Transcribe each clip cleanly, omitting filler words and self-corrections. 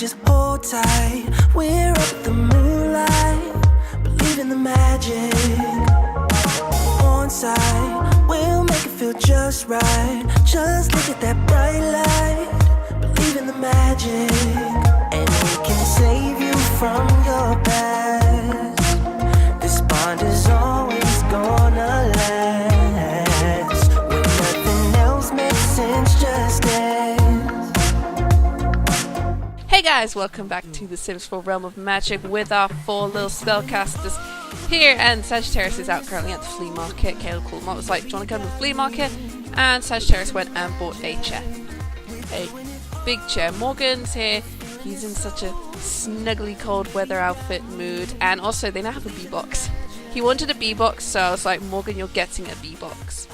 just hold tight. We're up at the moonlight, believe in the magic. On side, we'll make it feel just right. Just look at that bright light, believe in the magic. And it can save you from your past. This bond is always gonna last. When nothing else makes sense, just dance. Hey guys, welcome back to The Sims 4 Realm of Magic with our 4 little spellcasters here, and Sagittarius is out currently at the flea market. Caleb called him up, was like, do you want to come to the flea market? And Sagittarius went and bought a chair. A big chair. Morgan's here. He's in such a snuggly cold weather outfit mood, and also they now have a bee-box. He wanted a bee-box, so I was like, Morgan, you're getting a bee-box.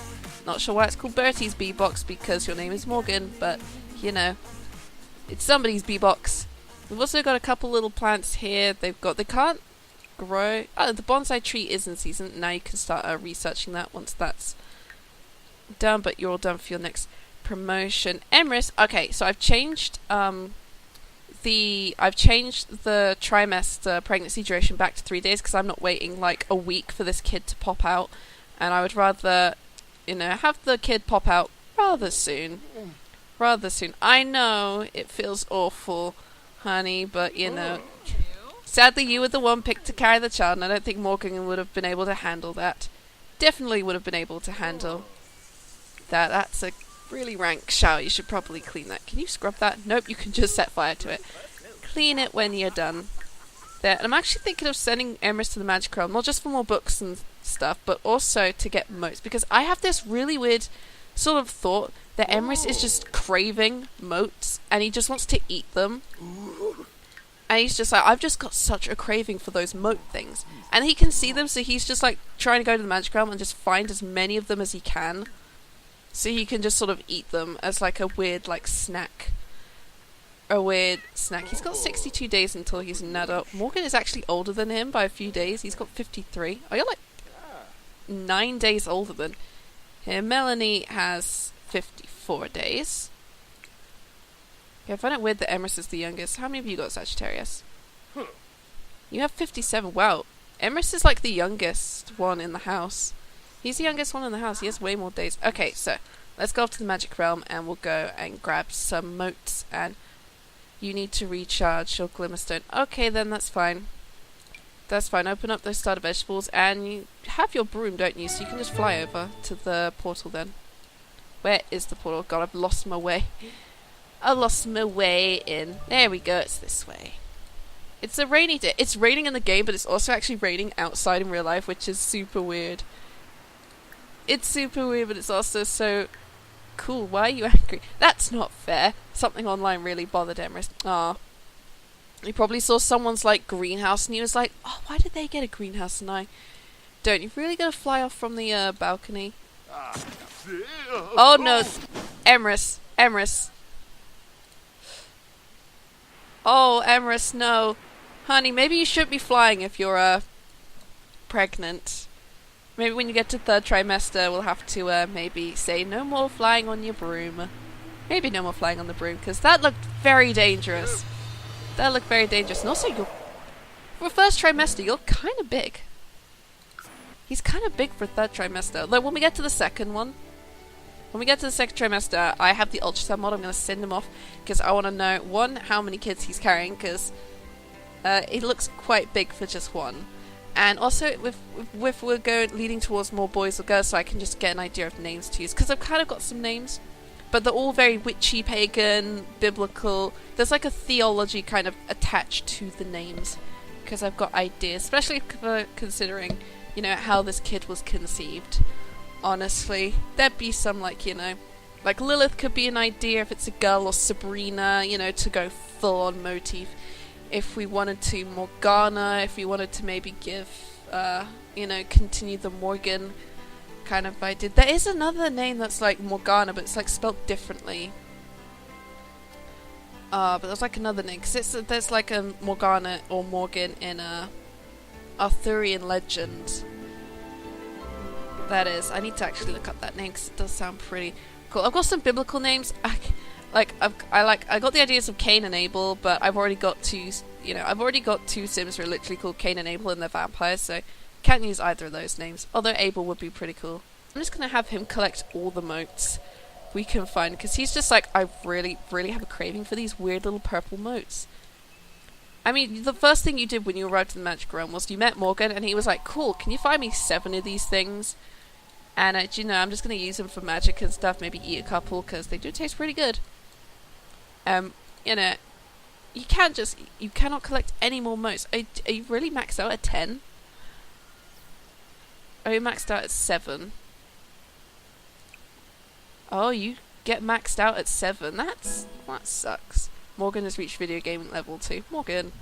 Not sure why it's called Bertie's bee-box, because your name is Morgan, but, you know, it's somebody's bee-box. We've also got a couple little plants here. They can't grow. Oh, the bonsai tree is in season. Now you can start researching that once that's done, but you're all done for your next promotion. Emrys, okay, so I've changed the trimester pregnancy duration back to 3 days because I'm not waiting like a week for this kid to pop out, and I would rather, you know, have the kid pop out rather soon. I know it feels awful, honey, but you know, sadly you were the one picked to carry the child, and I don't think Morgan would have been able to handle that. Definitely would have been able to handle that. That's a really rank shower. You should probably clean that. Can you scrub that? Nope, you can just set fire to it. Clean it when you're done. There. And I'm actually thinking of sending Emrys to the Magic Realm, not just for more books and stuff, but also to get motes, because I have this really weird sort of thought that Emrys is just craving motes, and he just wants to eat them. And he's just like, I've just got such a craving for those mote things. And he can see them, so he's just like trying to go to the Magic Realm and just find as many of them as he can. So he can just sort of eat them as like a weird like snack. He's got 62 days until he's an adult. Morgan is actually older than him by a few days. He's got 53. Oh, you're like 9 days older than him. Melanie has 54 days. Okay, I find it weird that Emrys is the youngest. How many of you got Sagittarius? You have 57. Wow. Emrys is like the youngest one in the house. He's the youngest one in the house. He has way more days. Okay, so let's go off to the Magic Realm and we'll go and grab some motes. And you need to recharge your Glimmerstone. Okay, then that's fine. That's fine. Open up those starter vegetables, and you have your broom, don't you? So you can just fly over to the portal then. Where is the portal? God, I've lost my way. I lost my way in. There we go. It's this way. It's a rainy day. It's raining in the game, but it's also actually raining outside in real life, which is super weird. It's super weird, but it's also so cool. Why are you angry? That's not fair. Something online really bothered Emrys. Aw. He probably saw someone's like greenhouse and he was like, oh, why did they get a greenhouse and I don't? You've really got to fly off from the balcony. Oh no, Emrys. Oh, Emrys, no. Honey, maybe you shouldn't be flying if you're pregnant. Maybe when you get to 3rd trimester, we'll have to maybe say no more flying on your broom. Maybe no more flying on the broom, because that looked very dangerous. And also, for 1st trimester, you're kind of big. He's kind of big for 3rd trimester. Like, when we get to the 2nd one, when we get to the 2nd trimester, I have the ultrasound mod. I'm going to send him off, because I want to know, 1, how many kids he's carrying, because he looks quite big for just 1. And also, if we're leading towards more boys or girls, so I can just get an idea of names to use. Because I've kind of got some names, but they're all very witchy, pagan, biblical. There's like a theology kind of attached to the names. Because I've got ideas, especially considering, you know, how this kid was conceived. Honestly, there'd be some like, you know, like Lilith could be an idea if it's a girl, or Sabrina, you know, to go full on motif. If we wanted to, Morgana, if we wanted to maybe give, you know, continue the Morgan kind of idea. There is another name that's like Morgana, but it's like spelled differently. But there's like another name, because there's like a Morgana or Morgan in a Arthurian legend. That is, I need to actually look up that name because it does sound pretty cool. I've got some biblical names. Like I got the ideas of Cain and Abel, but I've already got two. You know, I've already got two Sims who are literally called Cain and Abel, and they're vampires, so can't use either of those names. Although Abel would be pretty cool. I'm just gonna have him collect all the motes we can find, because he's just like, I really have a craving for these weird little purple motes. I mean, the first thing you did when you arrived in the Magic Realm was you met Morgan, and he was like, cool, can you find me 7 of these things? And you know, I'm just gonna use them for magic and stuff, maybe eat a couple, because they do taste pretty good. You know, you cannot collect any more motes. Are you really maxed out at 10? Are you maxed out at 7? Oh, you get maxed out at 7. That sucks. Morgan has reached video gaming level 2. Morgan.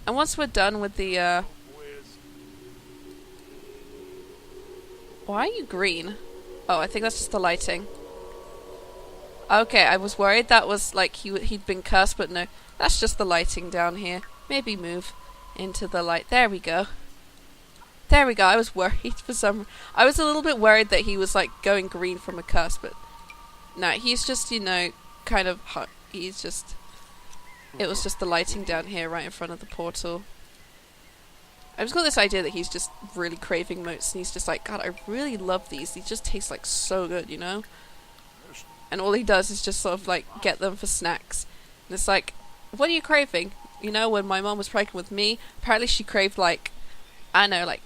And once we're done with the, Why are you green? Oh, I think that's just the lighting. Okay, I was worried that was like he'd been cursed, but no. That's just the lighting down here. Maybe move into the light. There we go. There we go. I was worried for some... I was a little bit worried that he was like going green from a curse, but... No, he's just, you know, kind of... He's just... It was just the lighting down here right in front of the portal. I've just got this idea that he's just really craving motes, and he's just like, God, I really love these. These just taste like so good, you know? And all he does is just sort of like get them for snacks. And it's like, what are you craving? You know, when my mom was pregnant with me, apparently she craved like, I know, like,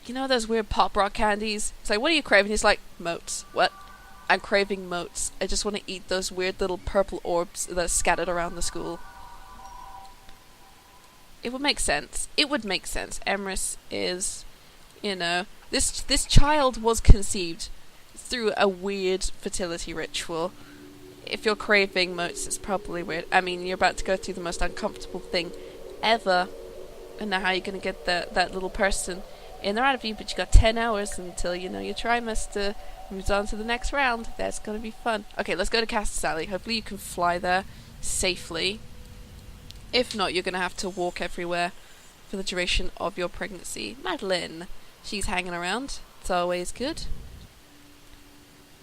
you know those weird pop rock candies? It's like, what are you craving? He's like, motes. What? I'm craving motes. I just want to eat those weird little purple orbs that are scattered around the school. It would make sense. It would make sense. Emrys is, you know, this child was conceived through a weird fertility ritual. If you're craving motes, it's probably weird. I mean, you're about to go through the most uncomfortable thing ever. And now how you're going to get that little person in there out of you, but you got 10 hours until, you know, your trimester moves on to the next round. That's going to be fun. Okay, let's go to Castle Sally. Hopefully you can fly there safely. If not, you're going to have to walk everywhere for the duration of your pregnancy. Madeline, she's hanging around. It's always good.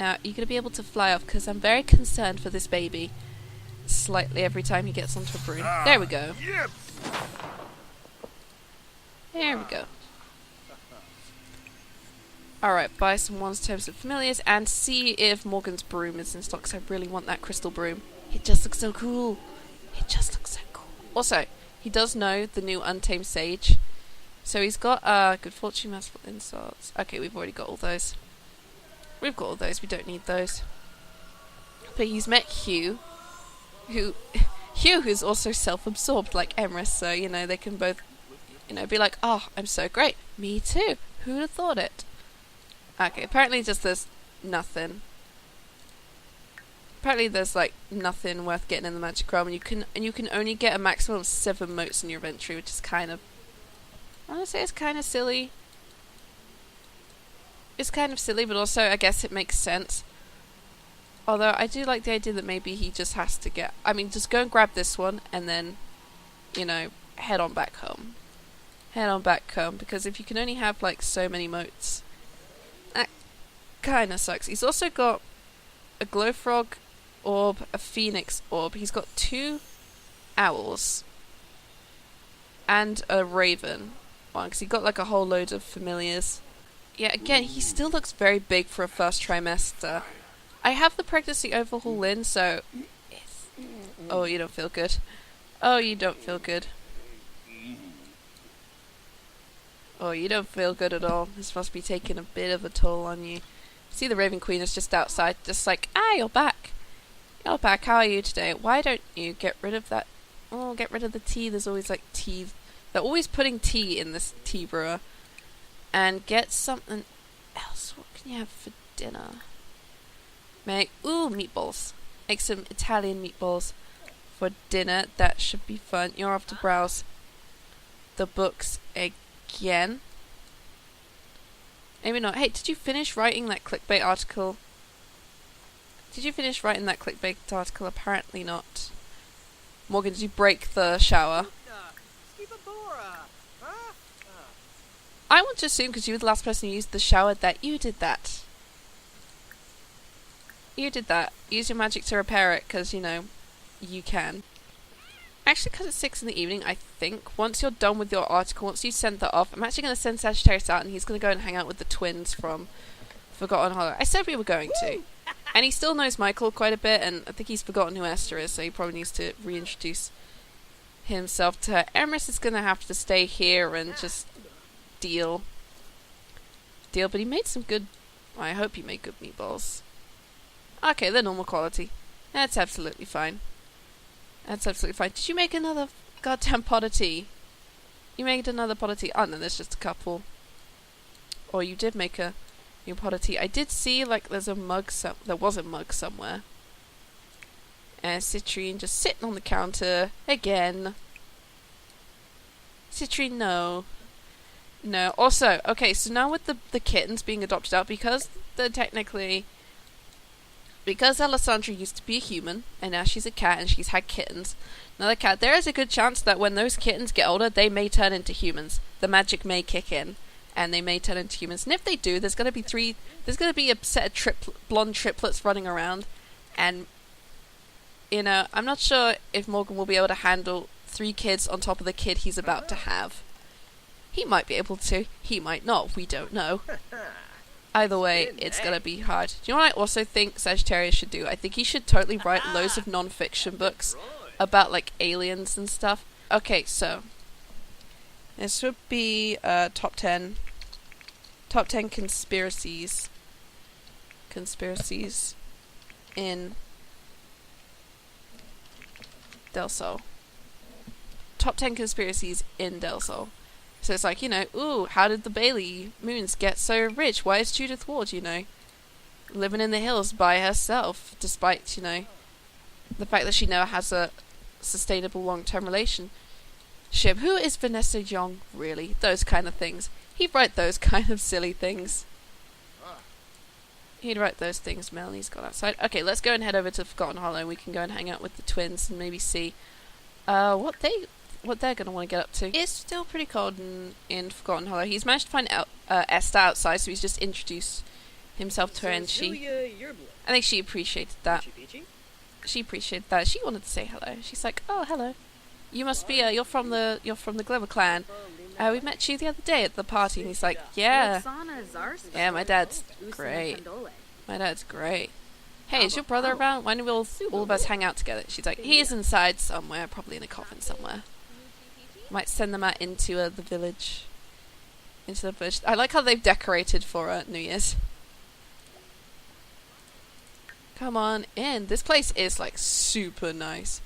Now, you're going to be able to fly off, because I'm very concerned for this baby. Slightly every time he gets onto a broom. There we go. There we go. Alright, buy some ones, terms of familiars, and see if Morgan's broom is in stock, because I really want that crystal broom. It just looks so cool. It just looks so cool. Also, he does know the new Untamed Sage. So he's got Good Fortune, Merciful Insults. Okay, we've already got all those. We've got all those, we don't need those. But he's met Hugh, who's also self-absorbed like Emrys, so, you know, they can both, you know, be like, oh, I'm so great. Me too. Who'd have thought it? Okay, apparently just there's nothing. Apparently there's like nothing worth getting in the Magic Realm, and you can only get a maximum of 7 motes in your inventory, which is kind of, I want to say it's kind of silly. It's kind of silly, but also I guess it makes sense. Although I do like the idea that maybe he just has to get, I mean, just go and grab this one and then, you know, head on back home. Head on back home, because if you can only have like so many motes, that kind of sucks. He's also got a glowfrog orb, a phoenix orb. He's got 2 owls and a raven one, because he got like a whole load of familiars. Yeah, again, he still looks very big for a first trimester. I have the pregnancy overhaul in, so... Oh, you don't feel good. Oh, you don't feel good. Oh, you don't feel good at all. This must be taking a bit of a toll on you. See, the Raven Queen is just outside, just like, you're back. You're back, how are you today? Why don't you get rid of that... Oh, get rid of the tea. There's always, like, tea. They're always putting tea in this tea brewer. And get something else. What can you have for dinner? Meatballs. Make some Italian meatballs for dinner. That should be fun. You're off to browse the books again. Maybe not. Hey, did you finish writing that clickbait article? Did you finish writing that clickbait article? Apparently not. Morgan, did you break the shower? I want to assume, because you were the last person who used the shower, that you did that. You did that. Use your magic to repair it, because, you know, you can. Actually, because it's 6 in the evening, I think, once you're done with your article, once you send that off, I'm actually going to send Sagittarius out, and he's going to go and hang out with the twins from Forgotten Hollow. I said we were going to. And he still knows Michael quite a bit, and I think he's forgotten who Esther is, so he probably needs to reintroduce himself to her. Emrys is going to have to stay here and just deal. But he made some good... I hope he made good meatballs. Okay, they're normal quality. That's absolutely fine. That's absolutely fine. Did you make another goddamn pot of tea? You made another pot of tea. Oh, no, there's just a couple. Or you did make a new pot of tea. I did see, like, there's a mug there was a mug somewhere. And Citrine just sitting on the counter again. Citrine, no. No. Also, okay, so now with the kittens being adopted out, because they're technically... Because Alessandra used to be a human, and now she's a cat, and she's had kittens. Another cat. There is a good chance that when those kittens get older, they may turn into humans. The magic may kick in, and they may turn into humans. And if they do, there's going to be a set of blonde triplets running around, and, you know, I'm not sure if Morgan will be able to handle 3 kids on top of the kid he's about to have. He might be able to, he might not, we don't know. Either way, it's gonna be hard. Do you know what I also think Sagittarius should do? I think he should totally write loads of non-fiction books about, like, aliens and stuff. Okay, so this would be top 10 conspiracies in Del Sol. Top 10 conspiracies in Del Sol. So it's like, you know, ooh, how did the Bailey Moons get so rich? Why is Judith Ward, you know, living in the hills by herself, despite, you know, the fact that she never has a sustainable long-term relationship? Who is Vanessa Young, really? Those kind of things. He'd write those kind of silly things. He'd write those things. Melanie's gone outside. Okay, let's go and head over to Forgotten Hollow, and we can go and hang out with the twins and maybe see what they're going to want to get up to. It's still pretty cold in Forgotten Hollow. He's managed to find Esther outside, so he's just introduced himself to her, and I think she appreciated that. She appreciated that. She wanted to say hello. She's like, oh, hello. You must be, you're from the Glimmer clan. We met you the other day at the party. And he's like, yeah. Yeah, my dad's great. My dad's great. Hey, is your brother around? Why don't we all of us hang out together? She's like, he's inside somewhere, probably in a coffin somewhere. Might send them out into the village. Into the village. I like how they've decorated for New Year's. Come on in. This place is, like, super nice.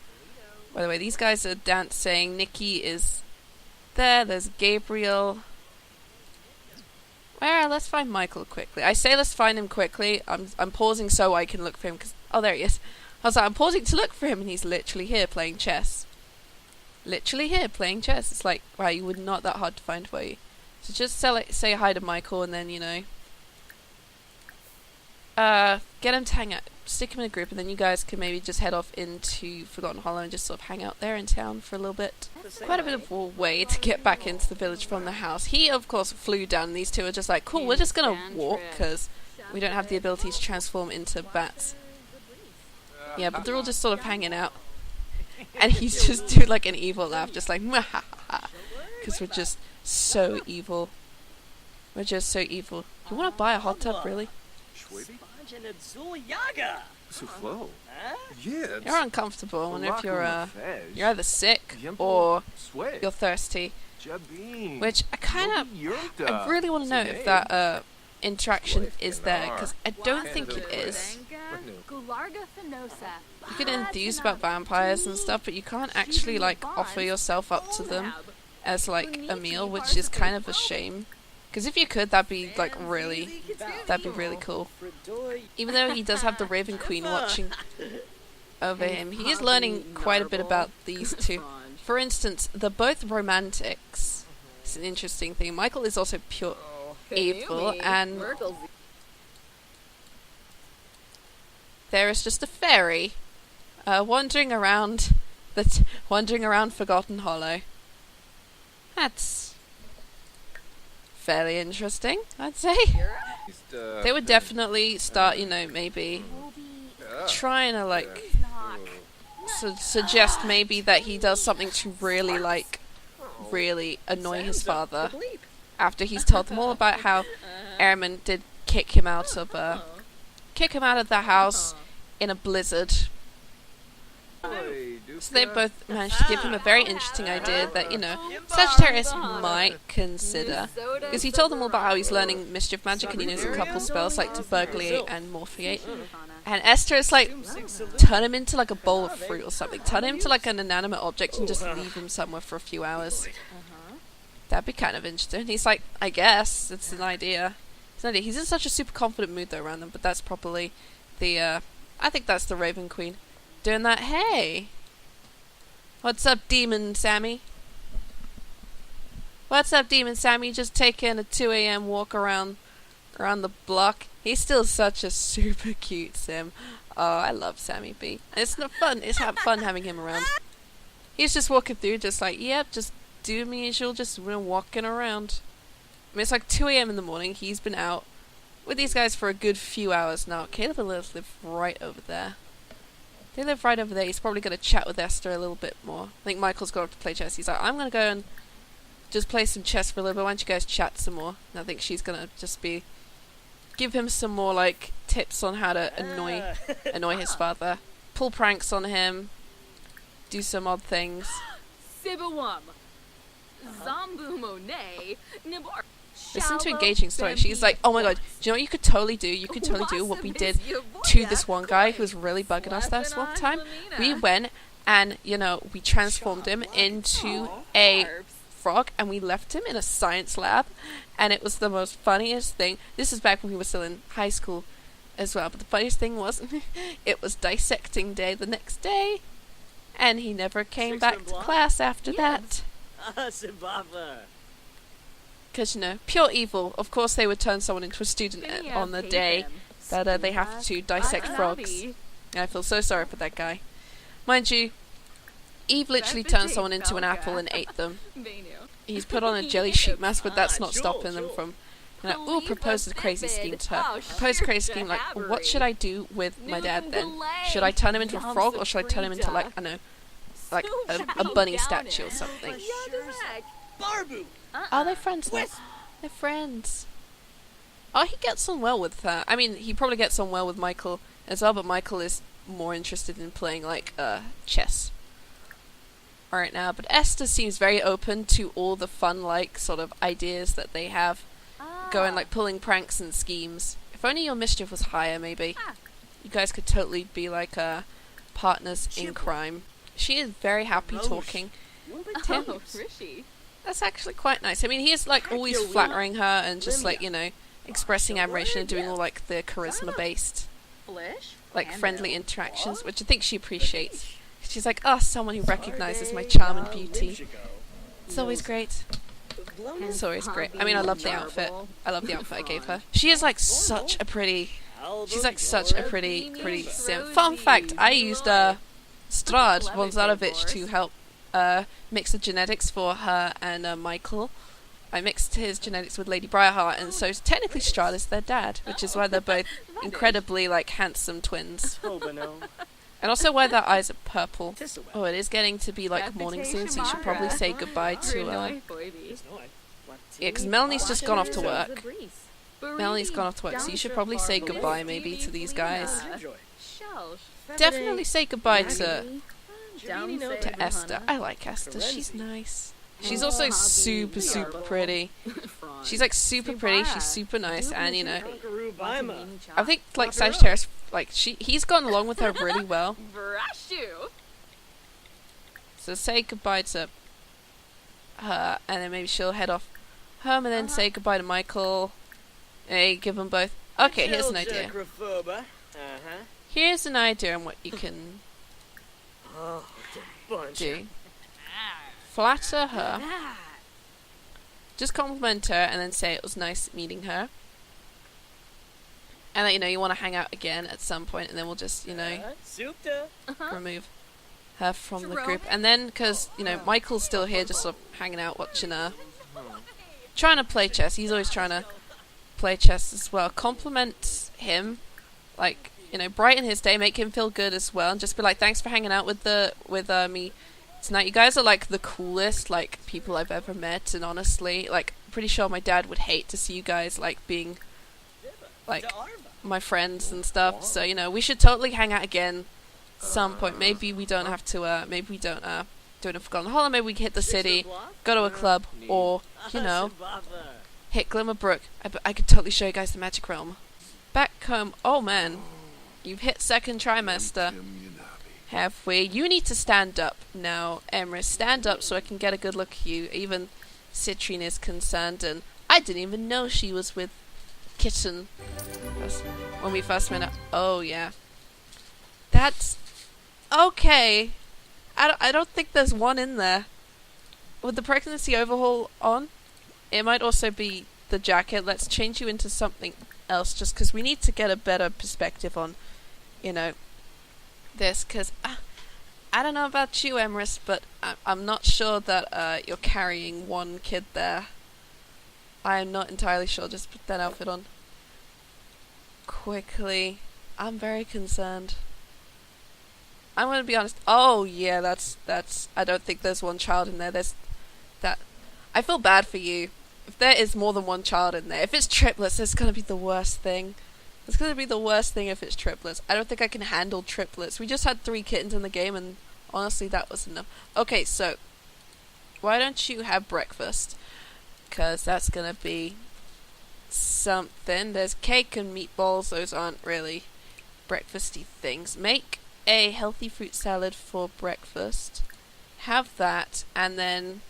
By the way, these guys are dancing. Nikki is there. There's Gabriel. Well, let's find Michael quickly. I say let's find him quickly. I'm pausing so I can look for him. Oh, there he is. I was like, I'm pausing to look for him, and he's literally here playing chess. Literally here playing chess. It's like, wow, you would not that hard to find, were you? So just say hi to Michael, and then, you know, get him to hang out, stick him in a group, and then you guys can maybe just head off into Forgotten Hollow and just sort of hang out there in town for a little bit. Quite a bit of a way to get back into the village from the house. He, of course, flew down, and these two are just like, cool, we're just gonna walk, because we don't have the ability to transform into bats. Yeah, but they're all just sort of hanging out. And he's just doing like an evil laugh, just like, because we're just so evil. We're just so evil. You want to buy a hot tub, really? You're uncomfortable. I wonder if you're either sick or you're thirsty. Which I really want to know if that interaction is there, because I don't think it is. You can enthuse about vampires and stuff, but you can't actually, like, offer yourself up to them as, like, a meal, which is kind of a shame. Because if you could, that'd be really cool. Even though he does have the Raven Queen watching over him, he is learning quite a bit about these two. For instance, they're both romantics. It's an interesting thing. Michael is also pure evil, and there is just a fairy wandering around Forgotten Hollow. That's fairly interesting, I'd say. They would definitely start, you know, maybe trying to like suggest maybe that he does something to really like really annoy his father after he's told them all about how Airman did kick him out of the house in a blizzard. So they both managed to give him a very interesting idea that, you know, Sagittarius might consider. Because he told them all about how he's learning mischief magic and he knows a couple spells like to burglary and morphiate. And Esther is like, turn him into like a bowl of fruit or something. Turn him into like an inanimate object and just leave him somewhere for a few hours. That'd be kind of interesting. He's like, I guess, it's an idea. It's an idea. He's in such a super confident mood though around them, but that's probably the, I think that's the Raven Queen doing that. Hey! What's up, Demon Sammy? What's up, Demon Sammy? Just taking a 2 a.m. walk around the block. He's still such a super cute sim. Oh, I love Sammy B. It's not fun. It's fun having him around. He's just walking through, just like, yep, just do me usual, just walking around. I mean, it's like 2 a.m. in the morning. He's been out with these guys for a good few hours now. Caleb and Lilith live right over there. They live right over there. He's probably going to chat with Esther a little bit more. I think Michael's gone up to play chess. He's like, I'm going to go and just play some chess for a little bit. Why don't you guys chat some more? And I think she's going to just give him some more, like, tips on how to annoy his father. Pull pranks on him. Do some odd things. Listen to engaging stories. She's like, oh my god, do you know what you could totally do? You could totally do what we did to this one guy who was really bugging us this one time. We went and, you know, we transformed him into a frog and we left him in a science lab and it was the most funniest thing. This is back when we were still in high school as well, but the funniest thing was it was dissecting day the next day and he never came back to class after that. Because, you know, pure evil. Of course they would turn someone into a student on the day that they have to dissect frogs. And I feel so sorry for that guy. Mind you, Eve literally turned someone into an apple and ate them. He's put on a jelly sheep mask, but that's not stopping them from, you know, ooh, proposed a crazy scheme to her. Proposed a crazy scheme, like, what should I do with my dad then? Should I turn him into a frog, or should I turn him into, like, I don't know, like a bunny statue or something? Oh, they're friends now. They're friends. Oh, he gets on well with her. I mean, he probably gets on well with Michael as well, but Michael is more interested in playing, like, chess right now. But Esther seems very open to all the fun, like, sort of ideas that they have going, like, pulling pranks and schemes. If only your mischief was higher, maybe. You guys could totally be, like, partners in crime. She is very happy talking to him. That's actually quite nice. I mean, he is, like, always flattering her and just, like, you know, expressing admiration and doing all, like, the charisma-based, like, friendly interactions, which I think she appreciates. She's like, oh, someone who recognizes my charm and beauty. It's always great. It's always great. I mean, I love the outfit. I love the outfit I gave her. She is, like, such a pretty... She's, like, such a pretty sim. Fun fact, I used, Strad Bonzarovich to help mix the genetics for her and Michael. I mixed his genetics with Lady Briarheart, and so technically Strad is their dad, which is why they're both incredibly, like, handsome twins. And also why their eyes are purple. Oh, it is getting to be, like, morning soon, so you should probably say goodbye to, yeah, because Melanie's just gone off to work. Melanie's gone off to work, so you should probably say goodbye, maybe, to these guys. Definitely say goodbye to Esther. I like Esther. She's nice. She's also super pretty. She's like super pretty. She's super nice, and you know, I think like Sagittarius, like he's gone along with her really well. So say goodbye to her, and then maybe she'll head off home, and then say goodbye to Michael. Hey, give them both. Okay, here's an idea. Here's an idea on what you can do. Flatter her. Just compliment her and then say it was nice meeting her. And that, you know, you want to hang out again at some point, and then we'll just, you know, remove her from the group. And then, because, you know, Michael's still here just sort of hanging out, watching her. Trying to play chess. He's always trying to play chess as well. Compliment him. Like, you know, brighten his day, make him feel good as well, and just be like, thanks for hanging out with me tonight. You guys are like the coolest like people I've ever met, and honestly, like, pretty sure my dad would hate to see you guys like being like my friends and stuff. So, you know, we should totally hang out again some point. Maybe we don't have to do it in Forgotten Hollow. Maybe we can hit the city, go to a club, or, you know, hit Glimmerbrook. I could totally show you guys the Magic Realm. Back home. Oh man, you've hit second trimester. Have we? You need to stand up now, Emrys. Stand up so I can get a good look at you. Even Citrine is concerned, and I didn't even know she was with Kitten when we first met up. Oh yeah, that's okay. I don't think there's one in there. With the pregnancy overhaul on, it might also be the jacket. Let's change you into something else, just because we need to get a better perspective on, you know, this. Because I don't know about you, Emrys, but I'm not sure that you're carrying one kid there. I am not entirely sure. Just put that outfit on quickly. I'm very concerned. I'm gonna be honest. Oh yeah, that's. I don't think there's one child in there. There's that. I feel bad for you. If there is more than one child in there, if it's triplets, it's gonna be the worst thing. It's gonna be the worst thing if it's triplets. I don't think I can handle triplets. We just had 3 kittens in the game, and honestly, that was enough. Okay, so why don't you have breakfast? 'Cause that's gonna be something. There's cake and meatballs. Those aren't really breakfasty things. Make a healthy fruit salad for breakfast. Have that, and then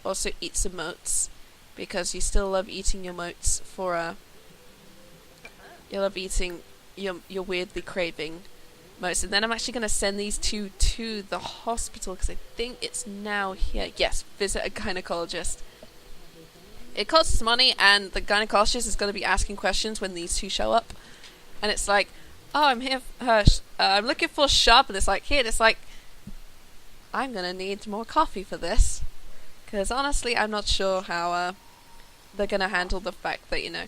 also eat some moats, because you still love eating your moats for you love eating your weirdly craving moats. And then I'm actually going to send these two to the hospital, because I think it's now here. Yes, visit a gynecologist. It costs money, and the gynecologist is going to be asking questions when these two show up, and it's like, oh, I'm here. I'm looking for shop, and it's like here. It's like, I'm gonna need more coffee for this, because honestly, I'm not sure how they're gonna handle the fact that, you know,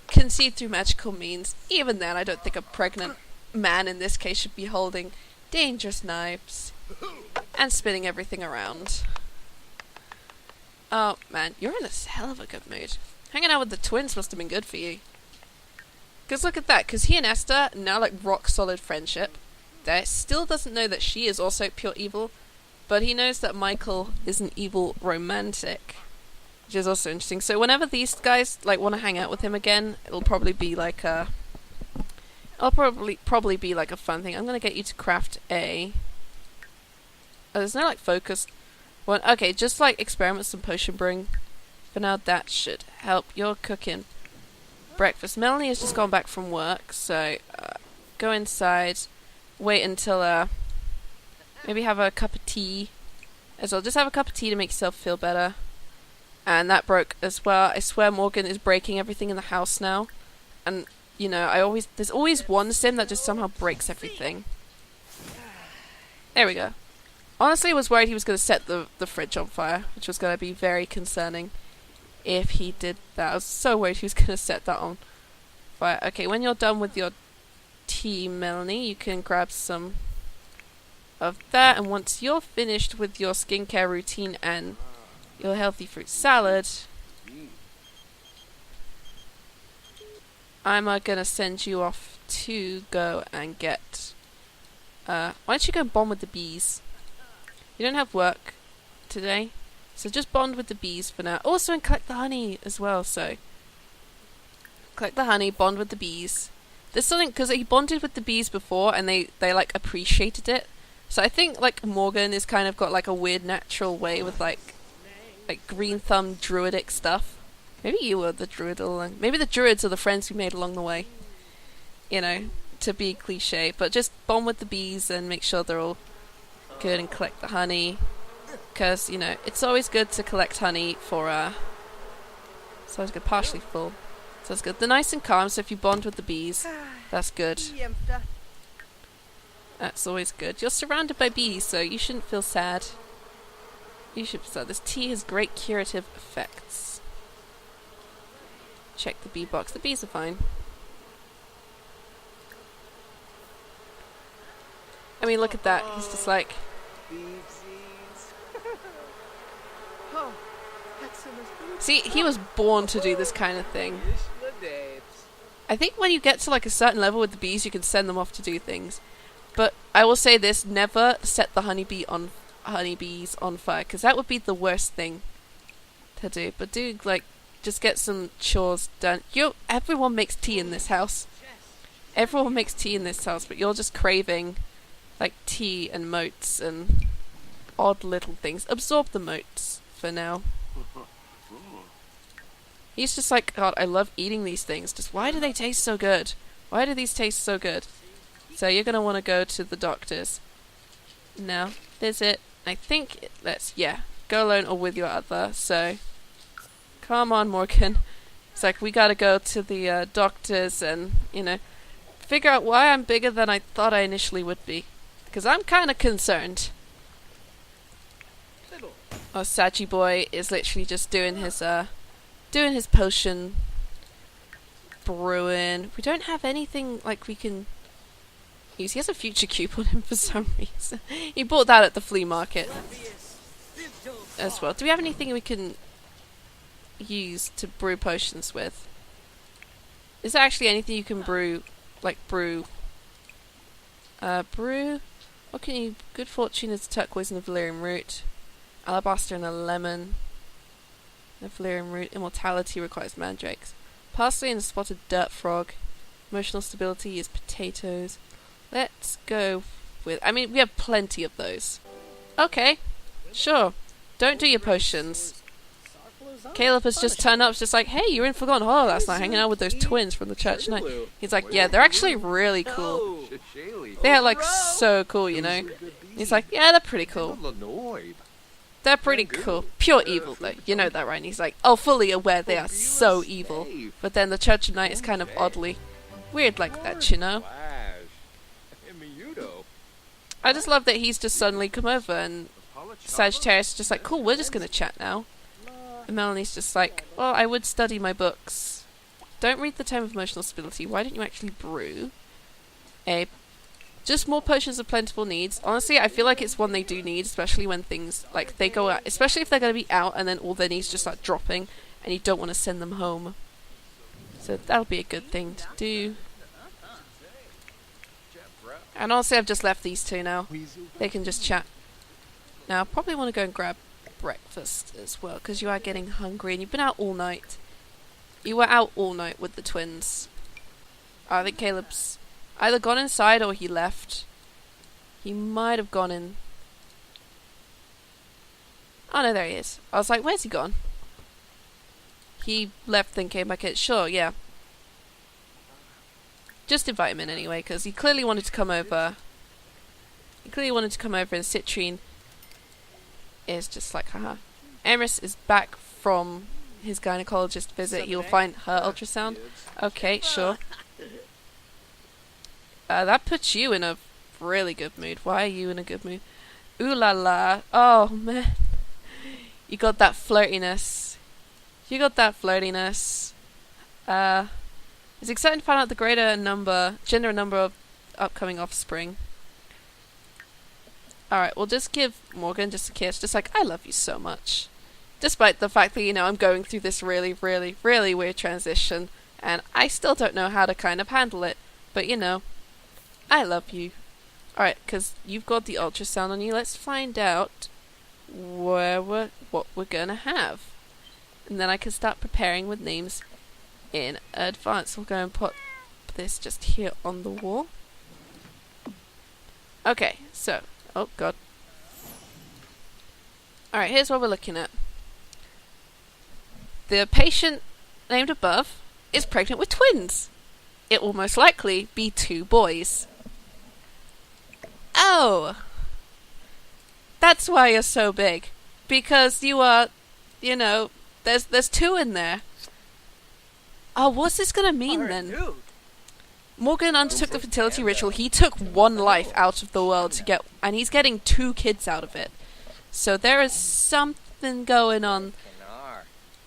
conceived through magical means. Even then, I don't think a pregnant man in this case should be holding dangerous knives and spinning everything around. Oh man, you're in a hell of a good mood. Hanging out with the twins must have been good for you. Because look at that, because he and Esther, now like rock solid friendship. There still doesn't know that she is also pure evil, but he knows that Michael is an evil romantic, which is also interesting. So whenever these guys like want to hang out with him again, it'll probably be like a fun thing. I'm gonna get you to craft a. Oh, there's no like focus one. Okay, just like experiment some potion brewing. For now, that should help your cooking. Breakfast. Melanie has just gone back from work, so go inside, wait until maybe have a cup of tea as well. Just have a cup of tea to make yourself feel better. And that broke as well. I swear Morgan is breaking everything in the house now, and you know, there's always one sim that just somehow breaks everything. There we go. Honestly, I was worried he was going to set the fridge on fire, which was going to be very concerning if he did that. I was so worried he was going to set that on fire. Okay, when you're done with your tea, Melanie, you can grab some of that, and once you're finished with your skincare routine and your healthy fruit salad, I'm going to send you off to go and get... why don't you go bond with the bees? You don't have work today, so just bond with the bees for now. Also, and collect the honey as well, so... Collect the honey, bond with the bees. There's something, because he bonded with the bees before, and they like, appreciated it. So I think, like, Morgan is kind of got, like, a weird natural way with, like green thumb druidic stuff. Maybe you were the druid all along. Maybe the druids are the friends we made along the way. You know, to be cliche. But just bond with the bees and make sure they're all good and collect the honey. Because, you know, it's always good to collect honey for, it's always good, partially full. So it's good. They're nice and calm, so if you bond with the bees, that's good. That's always good. You're surrounded by bees, so you shouldn't feel sad. You should feel sad. This tea has great curative effects. Check the bee box. The bees are fine. I mean, look at that. He's just like, Oh, excellent. see, he was born to do this kind of thing. I think when you get to like a certain level with the bees, you can send them off to do things. But I will say this: never set the honeybees on fire, because that would be the worst thing to do. But do like just get some chores done. Everyone makes tea in this house. Everyone makes tea in this house, but you're just craving like tea and moats and odd little things. Absorb the moats for now. He's just like, God, I love eating these things. Just why do they taste so good? Why do these taste so good? So you're gonna want to go to the doctors. Now, visit. I think go alone or with your other. So, come on, Morgan. It's like we gotta go to the doctors and figure out why I'm bigger than I thought I initially would be, because I'm kind of concerned. Oh, Saggy boy is literally just doing his potion brewing. We don't have anything like we can use. He has a future cube on him for some reason. He bought that at the flea market as well. Do we have anything we can use to brew potions with? Is there actually anything you can brew? Like brew. What can you? Good fortune is turquoise and a valerian root. Alabaster and a lemon. A valerian root. Immortality requires mandrakes. Parsley and a spotted dirt frog. Emotional stability is potatoes. Let's go with. I mean, we have plenty of those. Okay, sure. Don't do your potions. Caleb has just turned up, just like, hey, you were in Forgotten Hollow last night, hanging out with those twins from the church night. He's like, yeah, they're actually really cool. They're like so cool, He's like, yeah, they're pretty cool. They're pretty cool. Pure evil, though. You know that, right? And he's like, oh, fully aware they are so evil. But then the church night is kind of oddly weird like that, I just love that he's just suddenly come over and Sagittarius is just like, cool, we're just gonna chat now. And Melanie's just like, well, I would study my books. Don't read the Tome of Emotional Stability. Why don't you actually brew just more potions of plentiful needs? Honestly, I feel like it's one they do need, especially when things like they go out, especially if they're going to be out and then all their needs just start dropping and you don't want to send them home. So that'll be a good thing to do. And honestly, I've just left these two now. They can just chat. Now, I probably want to go and grab breakfast as well, because you are getting hungry and you've been out all night. You were out all night with the twins. I think Caleb's either gone inside or he left. He might have gone in. Oh no, there he is. I was like, where's he gone? He left then came back in. Sure, yeah. Just invite him in anyway, because he clearly wanted to come over. And Citrine is just like, haha. Eris is back from his gynecologist visit. You'll find her ultrasound. Okay, sure. That puts you in a really good mood. Why are you in a good mood? Ooh la la. Oh, man. You got that flirtiness. It's exciting to find out the gender and number of upcoming offspring. Alright, we'll just give Morgan just a kiss, just like, I love you so much. Despite the fact that, I'm going through this really, really, really weird transition, and I still don't know how to kind of handle it. But, I love you. Alright, because you've got the ultrasound on you, let's find out what we're gonna have. And then I can start preparing with names in advance. We'll go and put this just here on the wall. Okay, so, oh god. Alright, here's what we're looking at. The patient named above is pregnant with twins. It will most likely be 2 boys. Oh! That's why you're so big. Because you are, there's 2 in there. Oh, what's this gonna mean then? Dude. Morgan undertook the fertility ritual. He took 1 life out of the world and he's getting 2 kids out of it. So there is something going on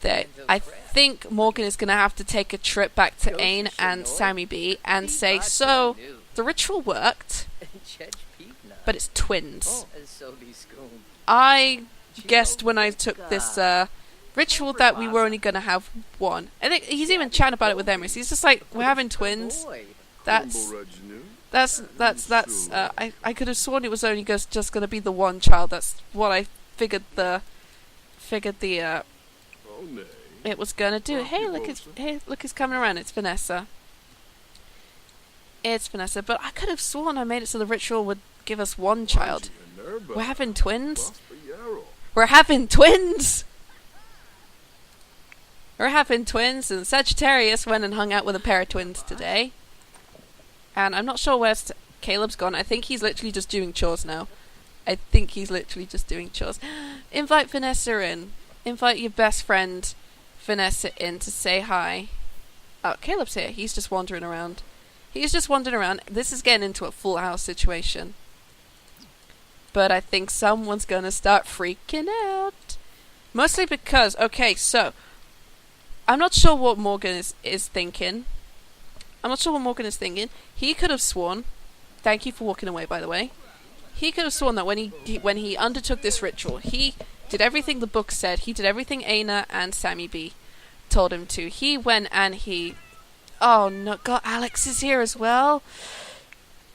there. I think Morgan is gonna have to take a trip back to Ain and Sammy B and say, so, the ritual worked. but it's twins. So these school. I guessed when I took this ritual that we were only going to have one. I think he's even chatting about it with Emrys. He's just like, we're having twins. That's I could have sworn it was only just going to be the one child. That's what I figured it was going to do. Hey, look, he's coming around. It's Vanessa. But I could have sworn I made it so the ritual would give us one child. We're having twins? We're having twins! We're having twins, and Sagittarius went and hung out with a pair of twins today. And I'm not sure where Caleb's gone. I think he's literally just doing chores now. Invite Vanessa in. Invite your best friend Vanessa in to say hi. Oh, Caleb's here. He's just wandering around. This is getting into a full house situation. But I think someone's gonna start freaking out. Mostly because, okay, so I'm not sure what Morgan is thinking. He could have sworn, thank you for walking away, by the way. He could have sworn that when he undertook this ritual, he did everything the book said. He did everything Aina and Sammy B told him to. He went and he... Oh no, God, Alex is here as well.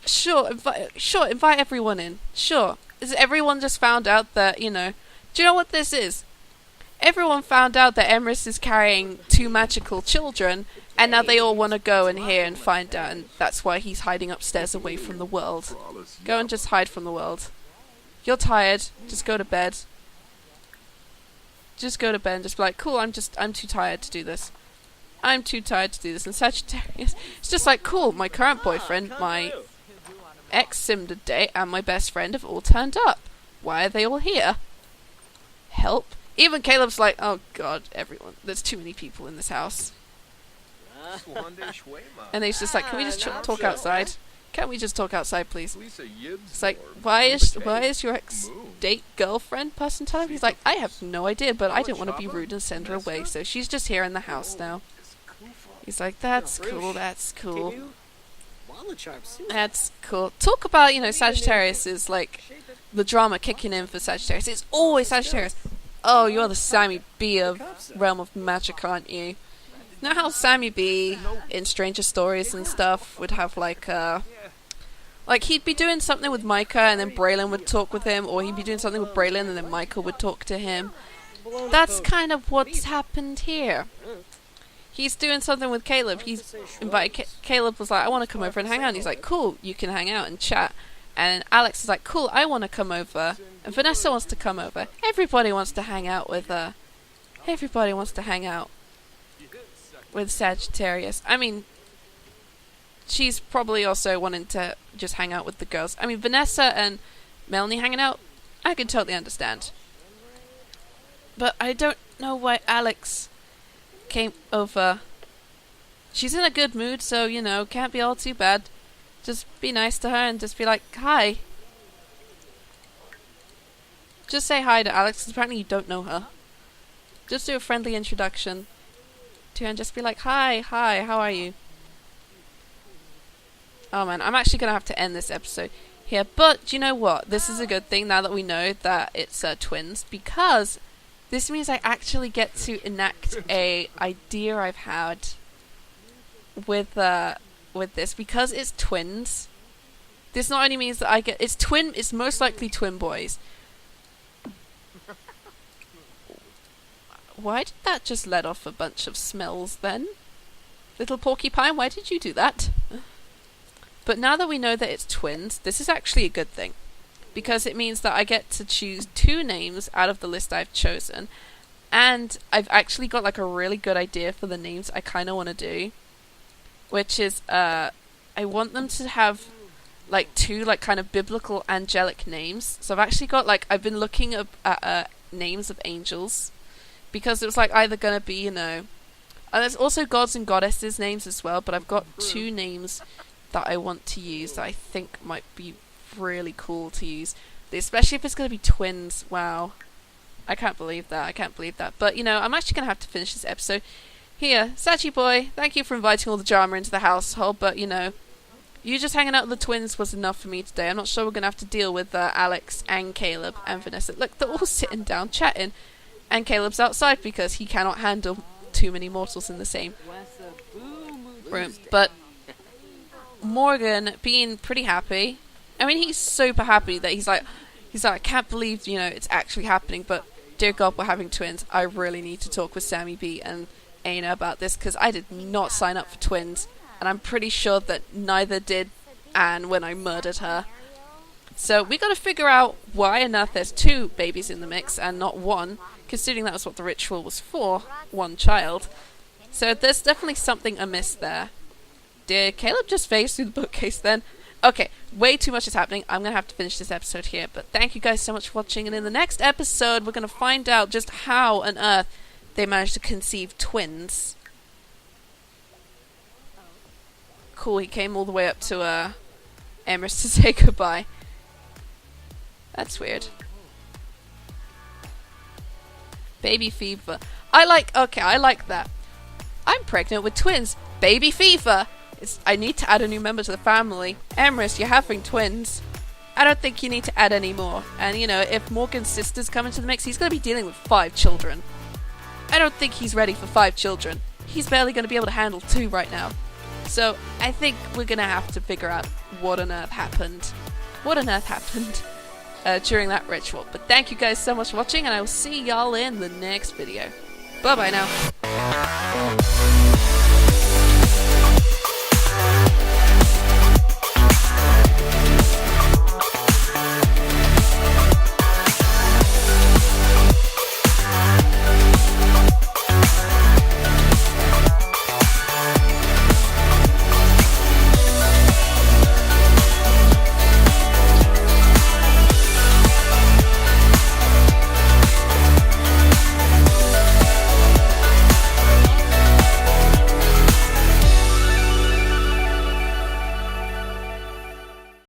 Sure, invite everyone in. Sure. Is everyone just found out that, do you know what this is? Everyone found out that Emrys is carrying 2 magical children, and now they all want to go in here and find out, and that's why he's hiding upstairs away from the world. Go and just hide from the world. You're tired, just go to bed. Just go to bed and just be like, cool, I'm too tired to do this. And Sagittarius, it's just like, cool, my current boyfriend, my ex-Simda date, and my best friend have all turned up. Why are they all here? Help. Even Caleb's like, oh God, everyone, there's too many people in this house. And he's just like, can we just talk outside? Can't we just talk outside, please? It's like, why is your ex-date girlfriend person telling him? He's like, I have no idea, but I didn't want to be rude and send her away, so she's just here in the house now. He's like, that's cool. That's cool. Talk about, Sagittarius is like the drama kicking in for Sagittarius. It's always Sagittarius. Oh, you're the Sammy B of Realm of Magic, aren't you? You know how Sammy B in Stranger Stories and stuff would have like he'd be doing something with Micah and then Braylon would talk with him, or he'd be doing something with Braylon and then Micah would talk to him. That's kind of what's happened here. He's doing something with Caleb. He's invited Caleb was like, I want to come over and hang out. And he's like, cool, you can hang out and chat. And Alex is like, cool, I want to come over. And Vanessa wants to come over. Everybody wants to hang out with Sagittarius. I mean, she's probably also wanting to just hang out with the girls. I mean, Vanessa and Melanie hanging out, I can totally understand. But I don't know why Alex came over. She's in a good mood, so, can't be all too bad. Just be nice to her and just be like, hi. Just say hi to Alex, because apparently you don't know her. Just do a friendly introduction to her and just be like, hi, how are you? Oh man, I'm actually going to have to end this episode here. But, you know what? This is a good thing now that we know that it's twins, because this means I actually get to enact a idea I've had with this, because it's twins. This not only means that it's most likely twin boys. Why did that just let off a bunch of smells then? Little porcupine, why did you do that? But now that we know that it's twins, this is actually a good thing. Because it means that I get to choose 2 names out of the list I've chosen. And I've actually got like a really good idea for the names I kind of want to do. Which is, I want them to have like 2 like kind of biblical angelic names. So I've actually got I've been looking at names of angels. Because it was either going to be, and there's also gods and goddesses names as well. But I've got 2 names that I want to use that I think might be really cool to use, especially if it's going to be twins. Wow, I can't believe that. But I'm actually going to have to finish this episode here. Sachi boy, thank you for inviting all the drama into the household, but You just hanging out with the twins was enough for me today. I'm not sure we're going to have to deal with Alex and Caleb and Vanessa. Look, they're all sitting down chatting. And Caleb's outside because he cannot handle too many mortals in the same room. But Morgan being pretty happy. I mean, he's super happy that he's like, I can't believe, you know, it's actually happening. But dear God, we're having twins. I really need to talk with Sammy B and Aina about this because I did not sign up for twins. And I'm pretty sure that neither did Anne when I murdered her. So we got to figure out why on earth there's 2 babies in the mix and not 1, considering that was what the ritual was for, 1 child. So there's definitely something amiss there. Did Caleb just phase through the bookcase then? Okay, way too much is happening. I'm going to have to finish this episode here. But thank you guys so much for watching. And in the next episode, we're going to find out just how on earth they managed to conceive twins. Cool, he came all the way up to Emrys to say goodbye. That's weird. Baby fever. I like that. I'm pregnant with twins. Baby fever. I need to add a new member to the family. Emrys, you're having twins. I don't think you need to add any more. And you know, if Morgan's sisters come into the mix, he's going to be dealing with 5 children. I don't think he's ready for 5 children. He's barely going to be able to handle 2 right now. So, I think we're going to have to figure out what on earth happened. During that ritual. But thank you guys so much for watching, and I will see y'all in the next video. Bye bye now.